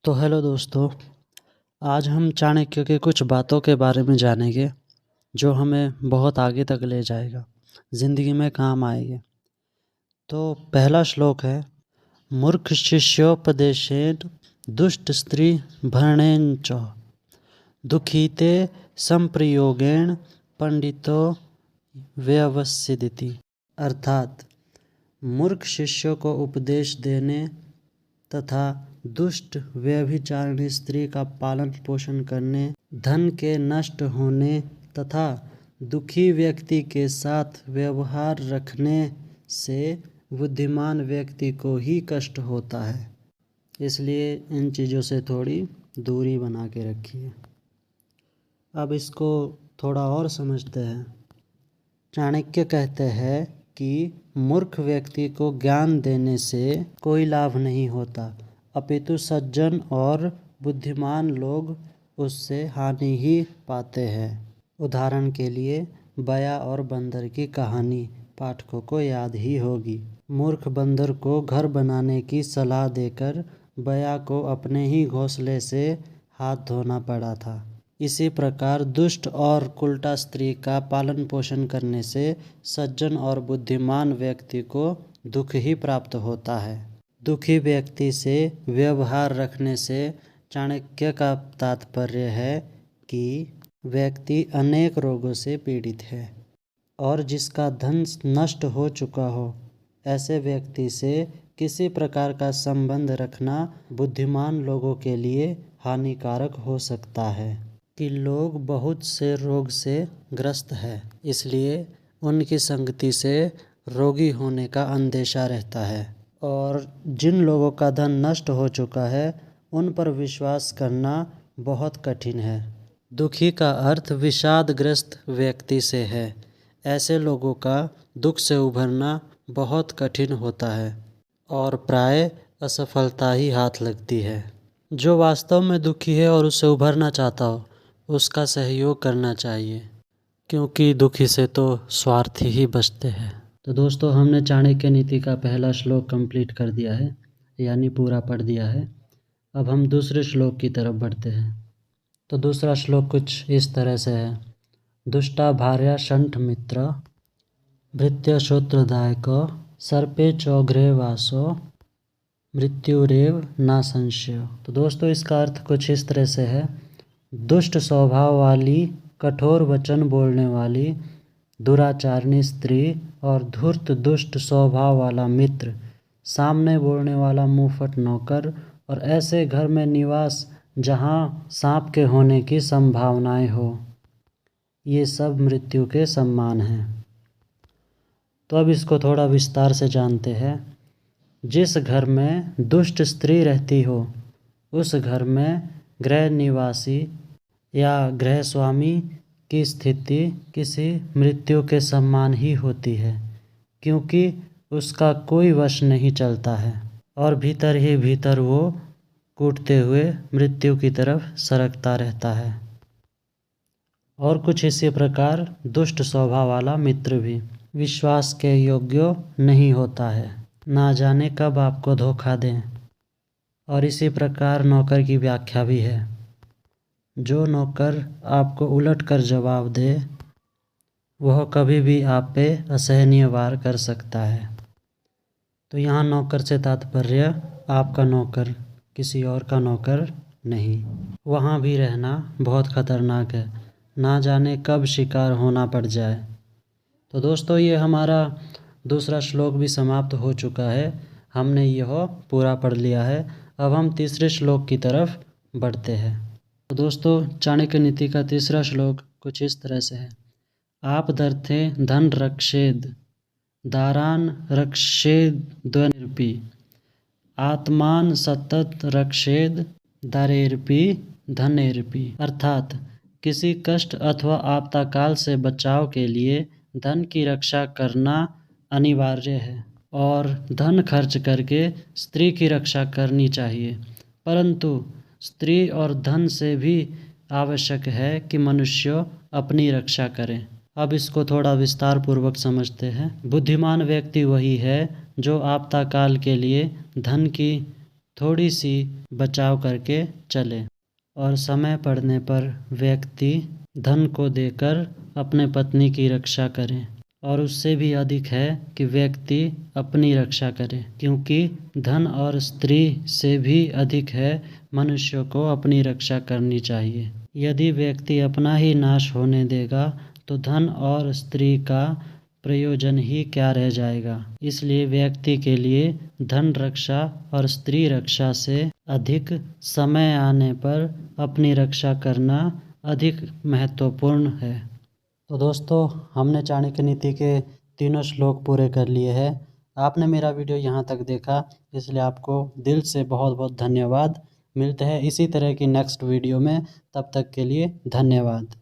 तो हेलो दोस्तों, आज हम चाणक्य के कुछ बातों के बारे में जानेंगे जो हमें बहुत आगे तक ले जाएगा, ज़िंदगी में काम आएंगे। तो पहला श्लोक है, मूर्ख शिष्योपदेशेन दुष्ट स्त्री भरणेन च दुखीते संप्रयोगेण पंडितो व्यवसिदिति। अर्थात मूर्ख शिष्यों को उपदेश देने तथा दुष्ट व्यभिचारिणी स्त्री का पालन पोषण करने, धन के नष्ट होने तथा दुखी व्यक्ति के साथ व्यवहार रखने से बुद्धिमान व्यक्ति को ही कष्ट होता है। इसलिए इन चीज़ों से थोड़ी दूरी बना के रखिए। अब इसको थोड़ा और समझते हैं। चाणक्य कहते हैं कि मूर्ख व्यक्ति को ज्ञान देने से कोई लाभ नहीं होता, अपितु सज्जन और बुद्धिमान लोग उससे हानि ही पाते हैं। उदाहरण के लिए बया और बंदर की कहानी पाठकों को याद ही होगी। मूर्ख बंदर को घर बनाने की सलाह देकर बया को अपने ही घोंसले से हाथ धोना पड़ा था। इसी प्रकार दुष्ट और कुलटा स्त्री का पालन पोषण करने से सज्जन और बुद्धिमान व्यक्ति को दुख ही प्राप्त होता है। दुखी व्यक्ति से व्यवहार रखने से चाणक्य का तात्पर्य है कि व्यक्ति अनेक रोगों से पीड़ित है और जिसका धन नष्ट हो चुका हो, ऐसे व्यक्ति से किसी प्रकार का संबंध रखना बुद्धिमान लोगों के लिए हानिकारक हो सकता है कि लोग बहुत से रोग से ग्रस्त है, इसलिए उनकी संगति से रोगी होने का अंदेशा रहता है। और जिन लोगों का धन नष्ट हो चुका है उन पर विश्वास करना बहुत कठिन है। दुखी का अर्थ विषादग्रस्त व्यक्ति से है। ऐसे लोगों का दुख से उभरना बहुत कठिन होता है और प्राय असफलता ही हाथ लगती है। जो वास्तव में दुखी है और उससे उभरना चाहता हो, उसका सहयोग करना चाहिए, क्योंकि दुखी से तो स्वार्थी ही बचते हैं। तो दोस्तों, हमने चाणक्य नीति का पहला श्लोक कंप्लीट कर दिया है, यानी पूरा पढ़ दिया है। अब हम दूसरे श्लोक की तरफ बढ़ते हैं। तो दूसरा श्लोक कुछ इस तरह से है, दुष्टा भार्या शंठ मित्र भृत्य शूद्रदायक सर्पे चौघ्रे वासो मृत्युरेव ना संशय। तो दोस्तों, इसका अर्थ कुछ इस तरह से है, दुष्ट स्वभाव वाली, कठोर वचन बोलने वाली, दुराचारणी स्त्री और धूर्त दुष्ट स्वभाव वाला मित्र, सामने बोलने वाला मुंहफट नौकर और ऐसे घर में निवास जहां सांप के होने की संभावनाएं हो, ये सब मृत्यु के समान हैं। तो अब इसको थोड़ा विस्तार से जानते हैं। जिस घर में दुष्ट स्त्री रहती हो, उस घर में गृह निवासी या गृह स्वामी की स्थिति किसी मृत्यु के समान ही होती है, क्योंकि उसका कोई वश नहीं चलता है और भीतर ही भीतर वो कूटते हुए मृत्यु की तरफ सरकता रहता है। और कुछ इसी प्रकार दुष्ट स्वभाव वाला मित्र भी विश्वास के योग्य नहीं होता है, ना जाने कब आपको धोखा दें। और इसी प्रकार नौकर की व्याख्या भी है, जो नौकर आपको उलट कर जवाब दे वह कभी भी आप पे असहनीय वार कर सकता है। तो यहाँ नौकर से तात्पर्य आपका नौकर, किसी और का नौकर नहीं। वहाँ भी रहना बहुत खतरनाक है, ना जाने कब शिकार होना पड़ जाए। तो दोस्तों, ये हमारा दूसरा श्लोक भी समाप्त हो चुका है, हमने यह पूरा पढ़ लिया है। अब हम तीसरे श्लोक की तरफ बढ़ते हैं। तो दोस्तों, चाणक्य नीति का तीसरा श्लोक कुछ इस तरह से है, आप दर्थे धन रक्षेद दारान रक्षेद्वनिर्पि आत्मान सतत रक्षेद दारेर्पि धनेर्पि। अर्थात किसी कष्ट अथवा आपदाकाल से बचाव के लिए धन की रक्षा करना अनिवार्य है और धन खर्च करके स्त्री की रक्षा करनी चाहिए, परंतु स्त्री और धन से भी आवश्यक है कि मनुष्य अपनी रक्षा करें। अब इसको थोड़ा विस्तार पूर्वक समझते हैं। बुद्धिमान व्यक्ति वही है जो आपदाकाल के लिए धन की थोड़ी सी बचाव करके चले और समय पड़ने पर व्यक्ति धन को देकर अपने पत्नी की रक्षा करे, और उससे भी अधिक है कि व्यक्ति अपनी रक्षा करे, क्योंकि धन और स्त्री से भी अधिक है मनुष्य को अपनी रक्षा करनी चाहिए। यदि व्यक्ति अपना ही नाश होने देगा तो धन और स्त्री का प्रयोजन ही क्या रह जाएगा। इसलिए व्यक्ति के लिए धन रक्षा और स्त्री रक्षा से अधिक समय आने पर अपनी रक्षा करना अधिक महत्वपूर्ण है। तो दोस्तों, हमने चाणक्य नीति के 3 श्लोक पूरे कर लिए हैं। आपने मेरा वीडियो यहाँ तक देखा, इसलिए आपको दिल से बहुत बहुत धन्यवाद। मिलते हैं इसी तरह की नेक्स्ट वीडियो में, तब तक के लिए धन्यवाद।